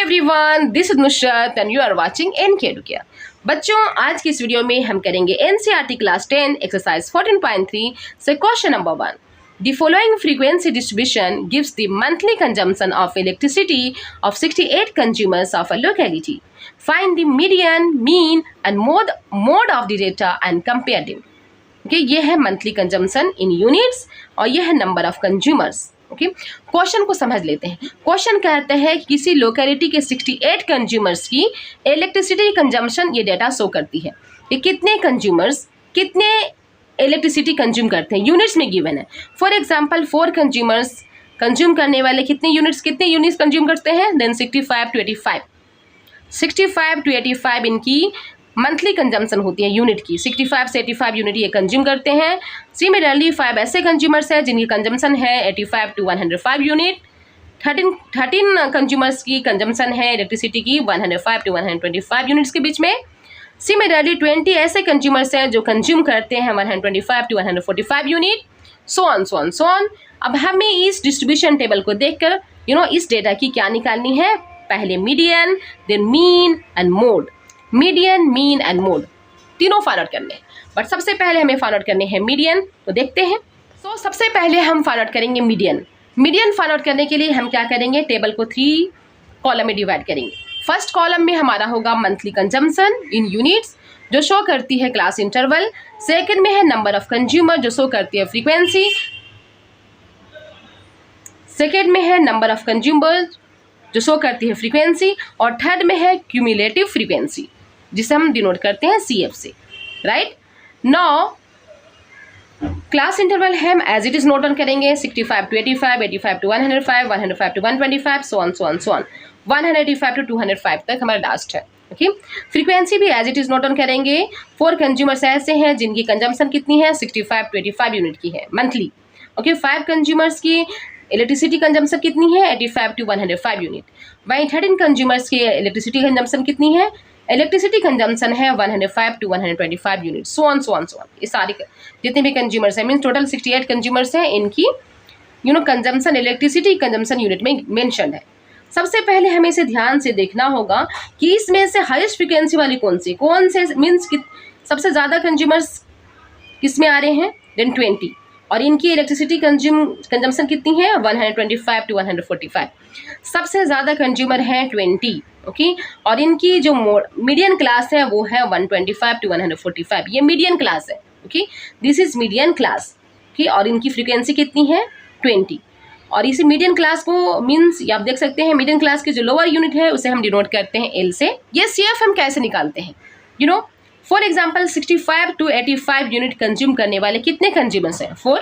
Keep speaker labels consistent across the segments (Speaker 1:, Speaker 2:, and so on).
Speaker 1: Everyone, this is Nusrat and you are watching N K Educare. बच्चों, आज की इस वीडियो में हम करेंगे एनसीईआरटी क्लास 10 एक्सरसाइज 14.3 से question number 1। The following frequency distribution gives the monthly consumption of electricity of 68 consumers of a locality. Find the median, mean and mode of the data and compare them. Okay, ये है monthly consumption in units और ये है number of consumers. Okay, question को समझ लेते हैं। Question कहते हैं कि किसी लोकेलिटी के 68 कंज्यूमर्स की इलेक्ट्रिसिटी कंजम्पशन ये डेटा शो करती है कि कितने कंज्यूमर्स कितने इलेक्ट्रिसिटी कंज्यूम करते हैं, यूनिट्स में गिवन है। फॉर एग्जांपल 4 कंज्यूमर्स कंज्यूम करने वाले कितने यूनिट्स कंज्यूम करते हैं, देन 65 to 85 इनकी मंथली कंजम्पशन होती है यूनिट की। 65 से 85 यूनिट ये कंज्यूम करते हैं। सिमिलरली 5 ऐसे कंज्यूमर्स हैं जिनकी कंजम्पशन है 85 to 105 यूनिट। 13 कंज्यूमर्स की कंजम्पशन है इलेक्ट्रिसिटी की 105 to 125 यूनिट्स के बीच में। सिमिलरली 20 ऐसे कंज्यूमर्स हैं जो कंज्यूम करते हैं 125 to 145 यूनिट, सो ऑन। अब हमें इस डिस्ट्रीब्यूशन टेबल को देखकर इस डेटा की क्या निकालनी है, पहले median, then mean and mode. Median, mean and mode तीनों फाइंड आउट करने हैं, बट सबसे पहले हमें फाइंड आउट करने हैं मीडियन। तो देखते हैं। सबसे पहले हम फाइंड आउट करेंगे मीडियन। मीडियन फाइंड आउट करने के लिए हम क्या करेंगे, टेबल को 3 कॉलम में डिवाइड करेंगे। फर्स्ट कॉलम में हमारा होगा मंथली कंजम्पशन इन यूनिट्स जो शो करती है क्लास इंटरवल। सेकंड में है नंबर ऑफ कंज्यूमर जो शो करती है फ्रीक्वेंसी। सेकंड में है नंबर ऑफ कंज्यूमर जो शो करती है फ्रीक्वेंसी। और थर्ड में है क्यूमुलेटिव फ्रीक्वेंसी जिसे हम डिनोट करते हैं CF से। राइट नाउ क्लास इंटरवल हम as it is note down करेंगे 65 to 85, 85 to 105, 105 to 125, so on 185 to 205 तक हमारा लास्ट है। ओके, फ्रीक्वेंसी भी as it is note down करेंगे। 4 कंज्यूमर्स ऐसे हैं जिनकी कंजम्पशन कितनी है 65 to 85 यूनिट की है मंथली। ओके, 5 कंज्यूमर्स की इलेक्ट्रिसिटी कंजम्पशन कितनी है 85 to 105 यूनिट। वहीं 13 कंज्यूमर्स की इलेक्ट्रिसिटी कंजम्पशन कितनी है, इलेक्ट्रिसिटी कंजम्पशन है 105 to 125 यूनिट, सो ऑन। ये सारे जितने भी कंज्यूमर्स हैं, मीन्स टोटल 68 कंज्यूमर्स हैं, इनकी कंजम्पशन इलेक्ट्रिसिटी कंजम्पशन यूनिट में मेंशन है। सबसे पहले हमें इसे ध्यान से देखना होगा कि इसमें से हाईएस्ट फ्रीक्वेंसी वाली कौन से मीन्स सबसे ज़्यादा कंज्यूमर्स किस में आ रहे हैं, देन 20। और इनकी इलेक्ट्रिसिटी कंजम्पशन कितनी है 125 to 145। सबसे ज़्यादा कंज्यूमर हैं 20। ओके, और इनकी जो मीडियन क्लास है वो है 125 to 145, ये मीडियन क्लास है। Okay, this is median class की, और इनकी फ्रीक्वेंसी कितनी है 20। और इसी मीडियन क्लास को मीन्स आप देख सकते हैं मीडियन क्लास की जो लोअर यूनिट है उसे हम डिनोट करते हैं L से। ये CF हम कैसे निकालते हैं, for example 65 to 85 unit consume करने वाले कितने कंज्यूमर्स हैं 4।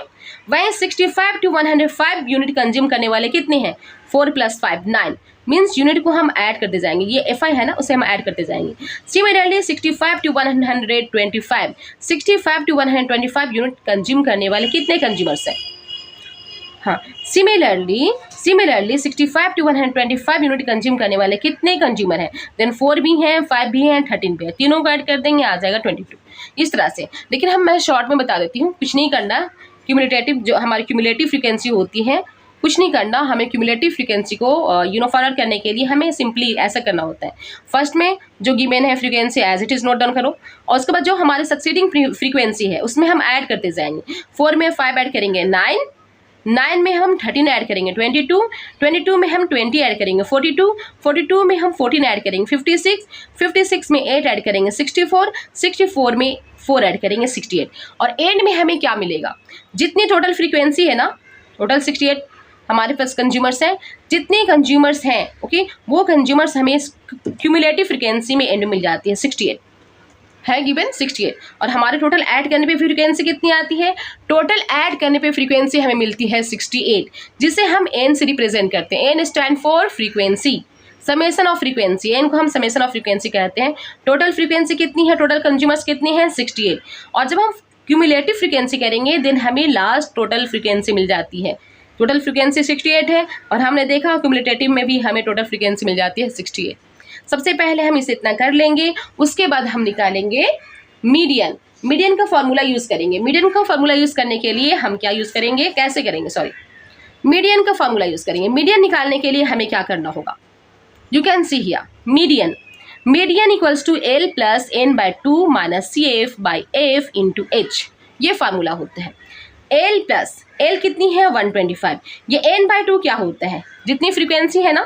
Speaker 1: वहीं 65 to 105 यूनिट कंज्यूम करने वाले कितने हैं 4 + 5 9, मीन्स यूनिट को हम ऐड करते जाएंगे। ये FI है ना, उसे हम ऐड करते जाएंगे। सिमिलरली 65 to 125 यूनिट कंज्यूम करने वाले कितने कंज्यूमर्स हैं, हाँ, सिमिलरली 65 to 125 यूनिट कंज्यूम करने वाले कितने कंज्यूमर हैं, देन 4 भी हैं, 5 भी हैं, 13 भी है, तीनों को ऐड कर देंगे, आ जाएगा 22 इस तरह से। लेकिन मैं शॉर्ट में बता देती हूँ, कुछ नहीं करना। क्यूमुलेटिव जो हमारी क्यूमुलेटिव फ्रीक्वेंसी होती है, कुछ नहीं करना, हमें क्यूमुलेटिव फ्रीक्वेंसी को फाइंड करने के लिए हमें सिंपली ऐसा करना होता है। फर्स्ट में जो गिवन है frequency as it is note down करो, और उसके बाद जो हमारे सक्सीडिंग फ्रीक्वेंसी है उसमें हम ऐड करते जाएंगे। 4 में 5 ऐड करेंगे 9 में हम 13 ऐड करेंगे 22 में हम 20 ऐड करेंगे 42 में हम 14 ऐड करेंगे 56 में 8 ऐड करेंगे 64 में 4 ऐड करेंगे 68। और एंड में हमें क्या मिलेगा, जितनी टोटल फ्रीक्वेंसी है ना, टोटल 68 हमारे पास कंज्यूमर्स हैं, जितने कंज्यूमर्स हैं ओके, वो कंज्यूमर्स हमें क्यूमुलेटिव फ्रीक्वेंसी में एंड मिल जाती है 68 है गिवन 68। और हमारे टोटल ऐड करने पे फ्रीक्वेंसी कितनी आती है, टोटल ऐड करने पे फ्रीक्वेंसी हमें मिलती है 68, जिसे हम N से रिप्रेजेंट करते हैं। N stand for frequency, summation of frequency, N को हम समेशन ऑफ फ्रीक्वेंसी कहते हैं। टोटल फ्रीक्वेंसी कितनी है, टोटल कंज्यूमर्स कितनी है 68। और जब हम क्यूमुलेटिव फ्रीक्वेंसी करेंगे देन हमें लास्ट टोटल फ्रीक्वेंसी मिल जाती है। टोटल फ्रीक्वेंसी 68 है, और हमने देखा क्यूमुलेटिव में भी हमें टोटल फ्रीक्वेंसी मिल जाती है 68। सबसे पहले हम इसे इतना कर लेंगे, उसके बाद हम निकालेंगे मीडियन का फॉर्मूला यूज़ करेंगे। मीडियन का फॉर्मूला यूज़ करने के लिए हम क्या यूज़ करेंगे, कैसे करेंगे, मीडियन का फॉर्मूला यूज़ करेंगे। मीडियन निकालने के लिए हमें क्या करना होगा, You can see here median. Median equals to L plus N by 2 minus CF by F into H. ये फार्मूला होता है. L प्लस L कितनी है 125. ये N by 2 क्या होता है, जितनी फ्रीक्वेंसी है ना,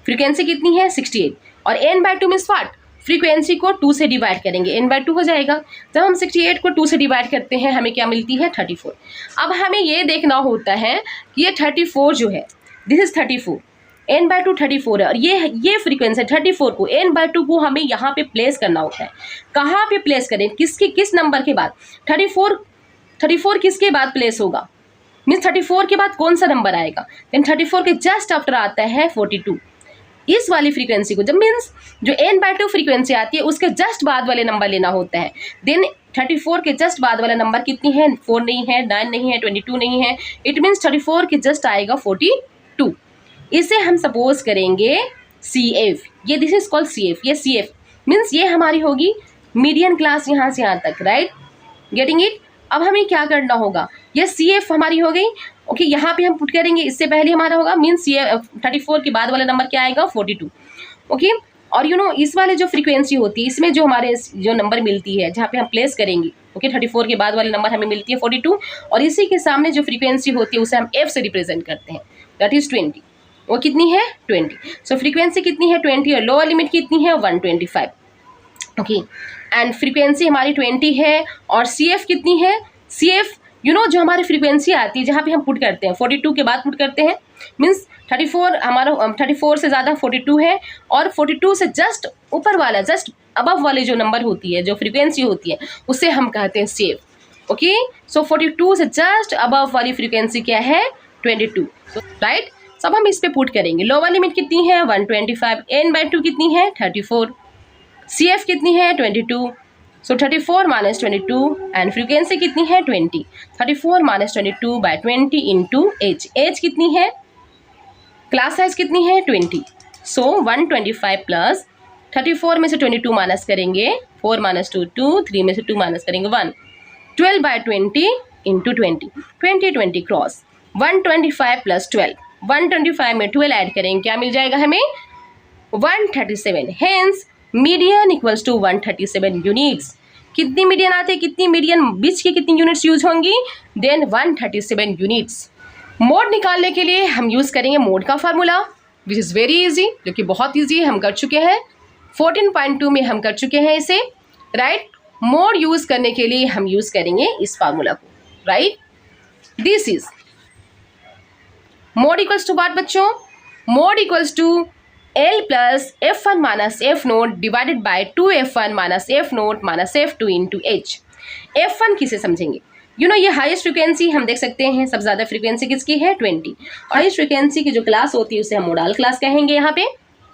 Speaker 1: फ्रीक्वेंसी कितनी है 68 और N by 2 means what, frequency को 2 से डिवाइड करेंगे, N by 2 हो जाएगा. जब हम 68 को 2 से डिवाइड करते हैं हमें क्या मिलती है 34. अब हमें ये देखना होता है कि ये 34 जो है, दिस इज 34, N by 2 34 है और ये फ्रीक्वेंसी 34 को N by 2 को हमें यहाँ पे प्लेस करना होता है. कहाँ पे प्लेस करें, किस नंबर के बाद, 34 किसके बाद प्लेस होगा, मीन्स 34 के बाद कौन सा नंबर आएगा, देन 34 के जस्ट आफ्टर आता है 42. इस वाली फ्रीक्वेंसी को जब मीन्स जो N by 2 फ्रीक्वेंसी आती है उसके जस्ट बाद वाले नंबर लेना होता है. देन 34 के जस्ट बाद वाला नंबर कितनी है, 4 नहीं है, 9 नहीं है, 22 नहीं है, इट मीन्स 34 के जस्ट आएगा 42. इसे हम सपोज करेंगे CF, ये दिस इज कॉल्ड CF. ये CF मीन्स ये हमारी होगी मीडियन क्लास यहाँ से यहाँ तक, राइट, गेटिंग इट. अब हमें क्या करना होगा, ये CF हमारी हो गई. ओके, यहाँ पे हम पुट करेंगे, इससे पहले हमारा होगा मीन्स ये 34 के बाद वाला नंबर क्या आएगा 42. ओके, और यू नो इस वाले जो फ्रीक्वेंसी होती है इसमें जो हमारे जो नंबर मिलती है जहाँ पे हम प्लेस करेंगे, ओके 34 के बाद वाले नंबर हमें मिलती है 42 और इसी के सामने जो फ्रीक्वेंसी होती है उसे हम F से रिप्रेजेंट करते हैं, दैट इज 20. वो कितनी है 20. सो फ्रीक्वेंसी कितनी है 20 और लोअर लिमिट कितनी है 125. ओके, एंड फ्रीक्वेंसी हमारी 20 है और CF कितनी है, CF यू नो जो हमारी फ्रीक्वेंसी आती है जहाँ पे हम पुट करते हैं 42 के बाद पुट करते हैं, मीन्स 34 हमारा 34 से ज़्यादा 42 है और 42 से जस्ट ऊपर वाला जस्ट अबव वाले जो नंबर होती है, जो फ्रीक्वेंसी होती है उसे हम कहते हैं CF. ओके, सो 42 से जस्ट अबव वाली फ्रीक्वेंसी क्या है 22, राइट. सब हम इस पे पुट करेंगे. लोअर लिमिट कितनी है 125, N by 2 कितनी है 34, CF कितनी है 22, सो 34 माइनस 22 एंड फ्रीक्वेंसी कितनी है 20. 34 माइनस 22 बाय 20 इंटू एज कितनी है, क्लास साइज कितनी है 20. सो 125 प्लस 34 में से 22 माइनस करेंगे, 4 माइनस 2 2, 3 में से 2 माइनस करेंगे 1, 12 बाय 20 इंटू 20 क्रॉस 125 प्लस 12, 125 में 12 ऐड करेंगे क्या मिल जाएगा हमें 137. Hence median equals to 137 units. कितनी मीडियन आते हैं, कितनी मीडियन बीच की कितनी यूनिट्स यूज होंगी, देन 137 यूनिट्स. मोड निकालने के लिए हम यूज करेंगे मोड का formula which is very easy, जो कि बहुत इजी है, हम कर चुके हैं 14.2 में हम कर चुके हैं इसे, राइट. मोड यूज करने के लिए हम यूज करेंगे इस फार्मूला को, right. This is mode equals to what बच्चों, mode equals to L plus F1 minus F note divided by 2F1 minus F note minus F2 into H. F1 किसे समझेंगे, यू नो ये highest frequency हम देख सकते हैं, सबसे ज़्यादा फ्रीक्वेंसी किसकी है 20. हाईएस्ट फ्रीक्वेंसी की जो क्लास होती है उसे हम मोडाल क्लास कहेंगे यहाँ पे,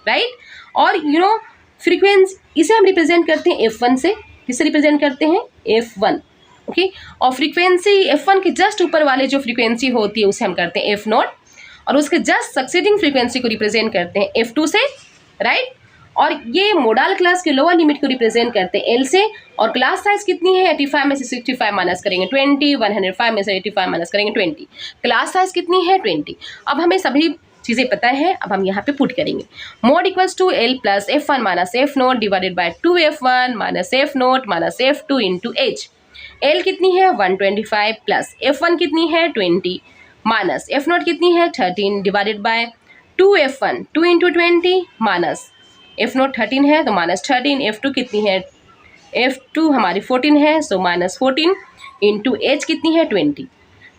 Speaker 1: राइट. और यू नो फ्रीक्वेंसी इसे हम रिप्रेजेंट करते हैं F1 से, किससे रिप्रेजेंट करते हैं F1. ओके, और फ्रीक्वेंसी F1 के जस्ट ऊपर वाले जो फ्रीक्वेंसी होती है उसे हम करते हैं F नोट और उसके जस्ट सक्सीडिंग फ्रीक्वेंसी को रिप्रेजेंट करते हैं F2 से, राइट. और ये मोडाल क्लास के लोअर लिमिट को रिप्रेजेंट करते हैं L से. और क्लास साइज कितनी है 85 में से 65 माइनस करेंगे 20, 105 में से 85 माइनस करेंगे 20, क्लास साइज कितनी है 20. अब हमें सभी चीज़ें पता है, अब हम यहाँ पे पुट करेंगे mode equals to L plus F1 minus F note divided by 2F1 minus F note minus F2 into H. L कितनी है 125 प्लस F1 कितनी है 20 माइनस F नोट कितनी है 13 divided by 2F1 2 into 20 minus F note 13 है तो minus 13, F2 कितनी है F2 हमारी 14 है सो माइनस 14 इंटू H कितनी है 20.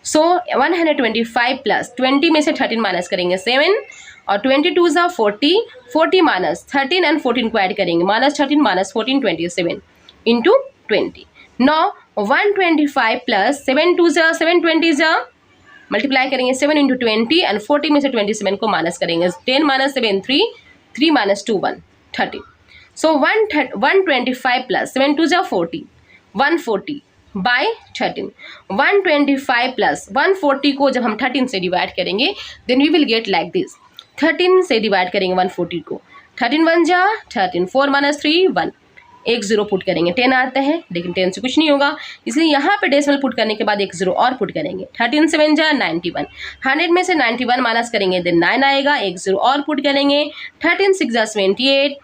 Speaker 1: सो 125 प्लस 20 में से 13 माइनस करेंगे 7 और 22 ज़ा 40, 40 माइनस 13 एंड 14 को ऐड करेंगे माइनस 13 माइनस 14 27 इंटू 20. नौ 125 प्लस 7 2 ज़ा 720 ज़ा मल्टीप्लाई करेंगे 7 इंटू 20 एंड 40 में से 27 को माइनस करेंगे 10 माइनस 7 3, 3 माइनस 2 1 30. सो 125 प्लस 7 2 ज़ा 40, 140 बाय 13. 125 प्लस 140 को जब हम 13 से डिवाइड करेंगे then we will get like this. 13 से डिवाइड करेंगे 140 को, 13 1 जा 13, 4 माइनस 3 1, एक जीरो पुट करेंगे, 10 आता है, लेकिन 10 से कुछ नहीं होगा, इसलिए यहाँ पे डेसिमल पुट करने के बाद एक जीरो और पुट करेंगे। 13 7 जा 91, 100 में से 91 माइनस करेंगे देन 9 आएगा, एक जीरो और पुट करेंगे। 13 6 जा 28,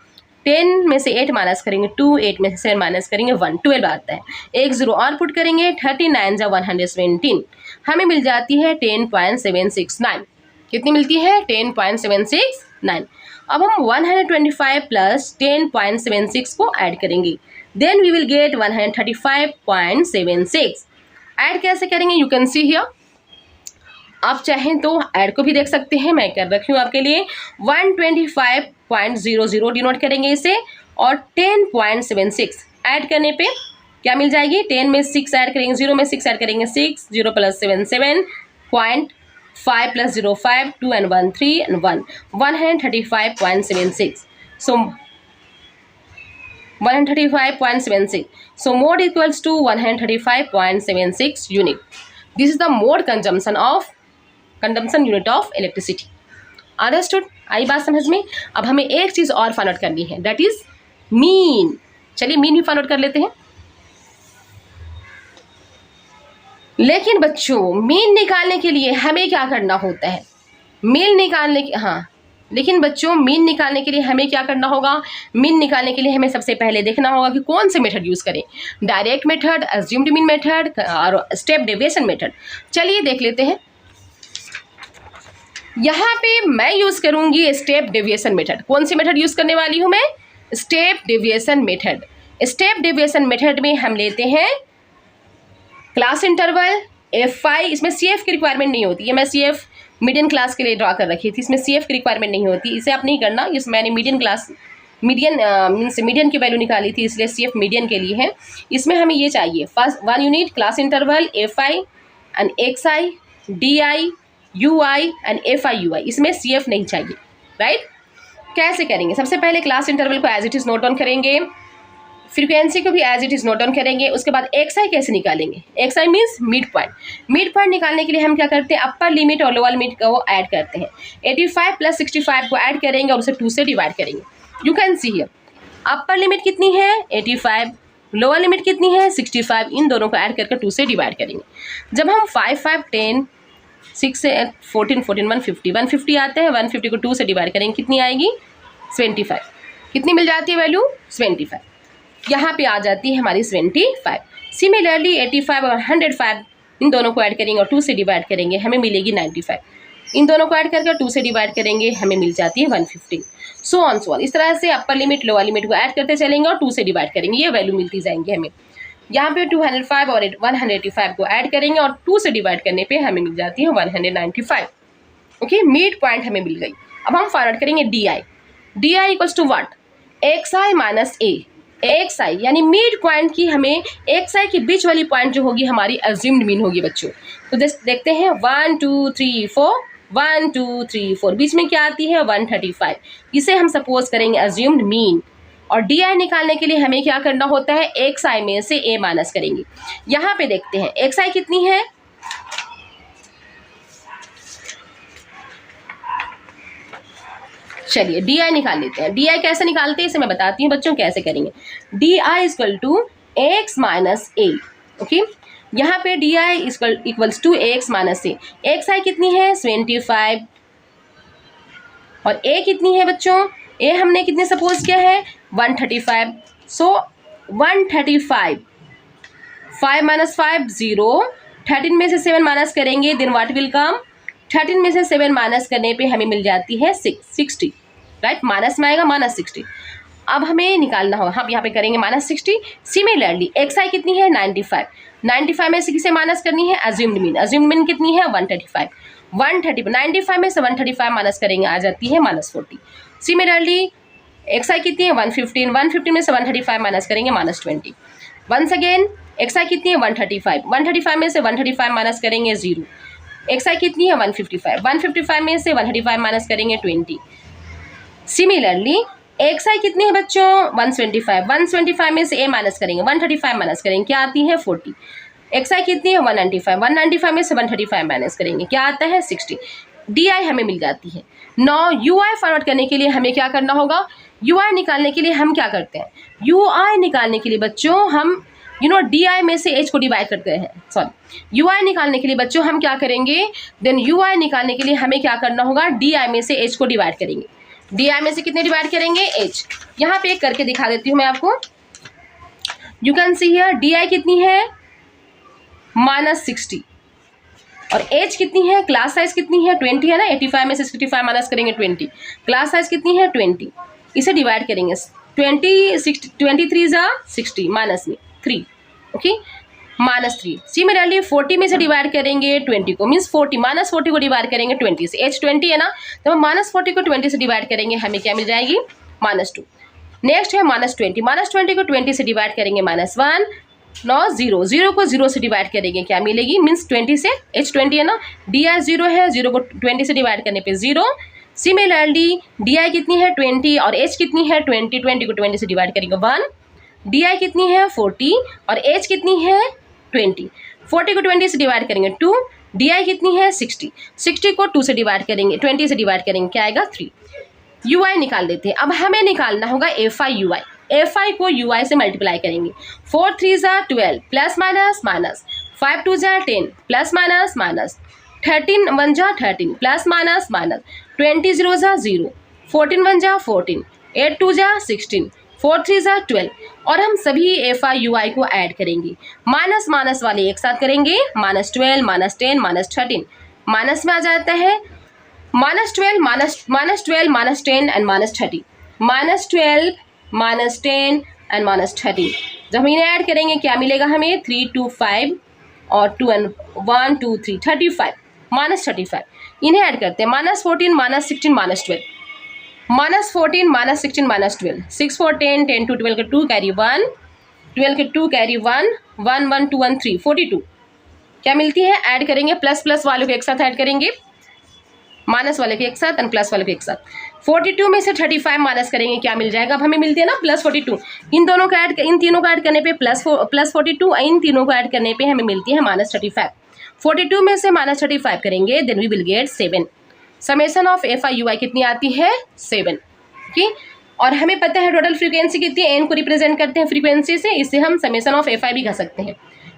Speaker 1: 10 में से 8 माइनस करेंगे 2, 8 में से 7 माइनस करेंगे 1, 12 आता है, एक जीरो और पुट करेंगे। 39 जा 117, हमें मिल जाती है 10.769। कितनी मिलती है? 10.769। अब हम 125 प्लस 10.76 को ऐड करेंगे, then we will get 135.76। Add कैसे करेंगे? यू कैन सी हियर, आप चाहें तो ऐड को भी देख सकते हैं, मैं कर रखी हूँ आपके लिए। 125.00 डिनोट करेंगे इसे, और 10.76 ऐड करने पे क्या मिल जाएगी? 10 में 6 ऐड करेंगे, 0 में 6 ऐड करेंगे 6, 0 plus 7 7, 5 plus 0 5, 2 and 1 3 and 1, 135.76. So 135.76. So mode equals to 135.76 unit. This is the mode consumption unit of electricity. Understood? आई बात समझ में? अब हमें एक चीज और फाइंड आउट करनी है, दैट इज मीन। चलिए मीन भी फाइंड आउट कर लेते हैं। लेकिन बच्चों मीन निकालने के लिए हमें क्या करना होता है? लेकिन बच्चों मीन निकालने के लिए हमें क्या करना होगा? मीन निकालने के लिए हमें सबसे पहले देखना होगा कि कौन से मेथड यूज करें, direct method, assumed mean method और स्टेप डेविएशन मेथड। चलिए देख लेते हैं। यहाँ पे मैं यूज करूंगी स्टेप डेविएशन मेथड। कौन सी मेथड यूज करने वाली हूं मैं? Step deviation method. Step deviation method में हम लेते हैं क्लास इंटरवल F5। इसमें CF की रिक्वायरमेंट नहीं होती है, मैं CF मीडियन क्लास के लिए ड्रा कर रखी थी, इसमें CF की रिक्वायरमेंट नहीं होती, इसे आप नहीं करना। इस मैंने मीडियन की वैल्यू निकाली थी, इसलिए CF मीडियन के लिए है। इसमें हमें ये चाहिए, first 1 unit class interval FI and XI, DI, UI and FI UI। इसमें CF नहीं चाहिए, राइट? कैसे करेंगे? सबसे पहले क्लास इंटरवल को as it is note down करेंगे, फ्रीक्वेंसी को भी as it is note down करेंगे। उसके बाद XI कैसे निकालेंगे? XI means mid point. Mid point निकालने के लिए हम क्या करते हैं? अपर लिमिट और लोअर लिमिट को ऐड करते हैं। 85 प्लस 65 को ऐड करेंगे और उसे 2 से डिवाइड करेंगे। You can see here, upper limit कितनी है? 85, लोअर लिमिट कितनी है? 65। इन दोनों को ऐड करके 2 से डिवाइड करेंगे। जब हम 5 5 10 6 से 14 14 150 आते हैं, 150 को 2 से डिवाइड करेंगे, कितनी आएगी? 25। कितनी मिल जाती है वैल्यू? 25। यहाँ पे आ जाती है हमारी 25। सिमिलरली 85 और 105 इन दोनों को ऐड करेंगे और 2 से डिवाइड करेंगे, हमें मिलेगी 95। इन दोनों को ऐड करके 2 से डिवाइड करेंगे, हमें मिल जाती है 115। So on so on. इस तरह से अपर लिमिट लोअर लिमिट को ऐड करते चलेंगे और 2 से डिवाइड करेंगे, ये वैल्यू मिलती जाएंगी हमें। यहाँ पे 205 और 185 को ऐड करेंगे और 2 से डिवाइड करने पे हमें मिल जाती है 195। ओके, मिड पॉइंट हमें मिल गई। अब हम फाइंड आउट करेंगे DI। DI equals to what? XI minus A। XI यानी मिड पॉइंट की हमें XI की बीच वाली पॉइंट जो होगी हमारी अज्यूम्ड मीन होगी बच्चों। तो देखते हैं 1 2 3 4, 1 2 3 4, बीच में क्या आती है? 135। इसे हम सपोज करेंगे अज्यूम्ड मीन। और DI निकालने के लिए हमें क्या करना होता है? XI में से A माइनस करेंगे। यहाँ पे देखते हैं XI कितनी है? चलिए DI निकाल लेते हैं। DI कैसे निकालते हैं इसे मैं बताती हूँ बच्चों, कैसे करेंगे। DI equal to X minus A। Okay, यहाँ पे DI equals to X minus A। XI कितनी है? 25। और A कितनी है बच्चों? A हमने कितने सपोज किया है? 135। सो 135, 5 माइनस 5 0, 13 में से 7 माइनस करेंगे, देन व्हाट विल कम? 13 में से 7 माइनस करने पे हमें मिल जाती है 60, राइट? माइनस में आएगा -60। अब हमें निकालना होगा, हम यहाँ पे करेंगे -60। सिमिलरली XI कितनी है? 95। 95 में से किसे माइनस करनी है? Assumed mean. अज्यूम्ड मीन कितनी है? 135। 95 में से 135 माइनस करेंगे, आ जाती है -40। सिमिलरली XI कितनी है? 115। 115 में से 135 माइनस करेंगे, -20। वंस अगेन XI कितनी है? 135। 135 में से 135 माइनस करेंगे, 0। XI कितनी है? 155। 155 में से 135 माइनस करेंगे, 20। सिमिलरली XI कितनी है बच्चों? 125। 125 में से A माइनस करेंगे, 135 माइनस करेंगे, क्या आती है? 40। XI कितनी है? 195। 195 में से 135 माइनस करेंगे, क्या आता है? 60। DI हमें मिल जाती है। नौ UI फाइंड आउट करने के लिए हमें क्या करना होगा, UI निकालने के लिए हम क्या करते हैं, UI निकालने के लिए बच्चों हम DI में से H को डिवाइड करते हैं, सॉरी UI निकालने के लिए बच्चों हम क्या करेंगे, देन UI निकालने के लिए हमें क्या करना होगा, DI में से H को डिवाइड करेंगे। DI में से कितने डिवाइड करेंगे, H। यहाँ पे एक करके दिखा देती हूँ मैं आपको। You can see here DI कितनी है, -60 और एज कितनी है, क्लास साइज कितनी है, 20 है ना, 85 में से 65 माइनस करेंगे 20, क्लास साइज कितनी है 20, इसे डिवाइड करेंगे 23 जा 60 माइनस में 3, ओके -3। सिमिलरली 40 में से डिवाइड करेंगे 20 को, मीन्स 40 -40 को डिवाइड करेंगे 20 से, एज 20 है ना, तो हम -40 को 20 से डिवाइड करेंगे, हमें क्या मिल जाएगी, -2। नेक्स्ट है -20 को 20 से डिवाइड करेंगे -1, 0 को 0 से डिवाइड करेंगे, क्या मिलेगी, मीन्स 20 से H 20 है ना, DI 0 है, 0 को 20 से डिवाइड करने पे 0। सिमिलरली DI कितनी है 20 और H कितनी है 20 को 20 से डिवाइड करेंगे 1। DI कितनी है 40 और H कितनी है 20, 40 को 20 से डिवाइड करेंगे 2। DI कितनी है 60 को 2 से डिवाइड करेंगे, 20 से डिवाइड करेंगे, क्या आएगा 3। UI निकाल देते हैं। अब हमें निकालना होगा FI UI। FI को UI से मल्टीप्लाई करेंगे, 4 3 जा 12 प्लस माइनस माइनस, 5 2 जा 10 प्लस माइनस माइनस, 13 1 जा 13 प्लस माइनस माइनस, 20 0 जा 0, 14 1 जा 14, 8 2 जा 16, 4 3 जा 12 और हम सभी FI UI को ऐड करेंगे। माइनस माइनस वाले एक साथ करेंगे, -12 -10 -13, माइनस में आ जाता है -12 -10 एंड -30, -12 -10 एंड -30। जब हम इन्हें ऐड करेंगे क्या मिलेगा हमें, 3 2 5 और 2 and 1 2 3 35 -35। इन्हें ऐड करते हैं, -14 -16 -12, -14 -16 -12, 6 4 10 10 2 12 के 2 कैरी 1, 12 के 2 कैरी 1 1 1 2 1 3 42 क्या मिलती है, ऐड करेंगे, प्लस प्लस वालों को एक साथ ऐड करेंगे, माइनस वाले के एक साथ एंड प्लस वाले के एक साथ। 42 में से 35 माइनस करेंगे, क्या मिल जाएगा, अब हमें मिलती है ना +42। इन तीनों को ऐड करने पे +42, इन तीनों को ऐड करने पे हमें मिलती है -35। 42 में से -35 करेंगे, then we will get 7। Summation of FI UI कितनी आती है, 7, ओके। और हमें पता है टोटल फ्रीक्वेंसी कितनी है, n को रिप्रेजेंट करते हैं फ्रीक्वेंसी से, इससे हम समेशन ऑफ FI भी कर सकते हैं,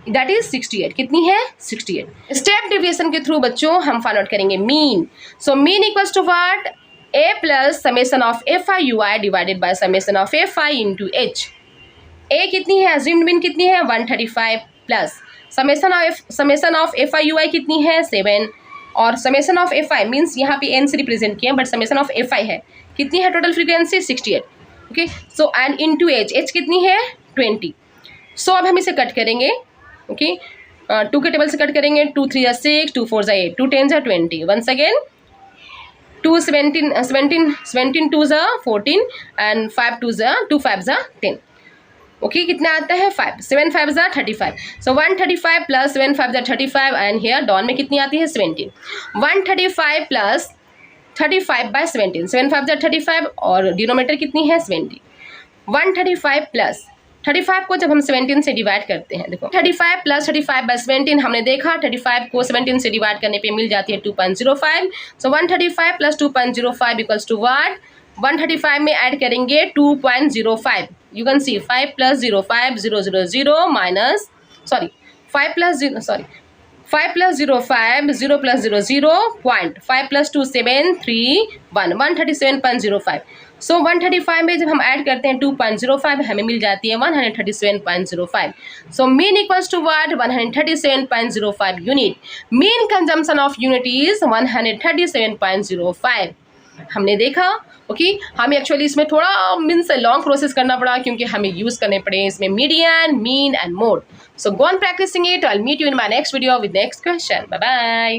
Speaker 1: दैट इज 68। कितनी है, 68। स्टेप डिविएशन के थ्रू बच्चों हम फाइंड आउट करेंगे mean. So mean equals to what, A plus summation of FI UI divided by summation of FI into H। A कितनी है, अज्यूम्ड मीन कितनी है, 135 plus summation of FI UI कितनी है, 7 और समेशन ऑफ FI मीन्स यहाँ पे n से रिप्रेजेंट किया बट समेशन ऑफ FI है, कितनी है total frequency 68, okay. So and into H कितनी है 20। सो अब हम इसे कट करेंगे, ओके, 2 के टेबल से कट करेंगे, 2 3 जा 6, 2 4 जा 8, 2 10 जा 20, वंस अगेन 2 17 2 जा 14 एंड 5 2 5 जा 10, ओके। कितना आता है 5, 7 5 जा 35। सो 135 प्लस 7 5 जा 35 एंड हेयर डॉन में कितनी आती है 17। 135 प्लस 35 बाय 17, 7 5 जा 35 और डिनोमीटर कितनी है 70। 135 प्लस 35 को जब हम 17 से डिवाइड करते हैं, देखो 35 प्लस 35 बाय 17 हमने देखा 35 को 17 से डिवाइड करने पे मिल जाती है 2.05। सो 135 प्लस 2.05 इक्वल्स टू व्हाट, 135 में ऐड करेंगे 2.05। You can see 5 plus 0 5 0 0 0 minus 5 plus 0 5 plus 0 5 0 plus 0 0 5 plus 2 7 3 1 137.05। सो 135 में जब हम ऐड करते हैं 2.05 हमें मिल जाती है 137.05। So mean equals to what, 137.05 unit. Mean consumption of unit is 137.05 हमने देखा, ओके। हमें एक्चुअली इसमें थोड़ा मीन्स लॉन्ग प्रोसेस करना पड़ा क्योंकि हमें यूज़ करने पड़े इसमें median, mean and mode. So go on practising it. I will meet you in my next video with next question. Bye bye.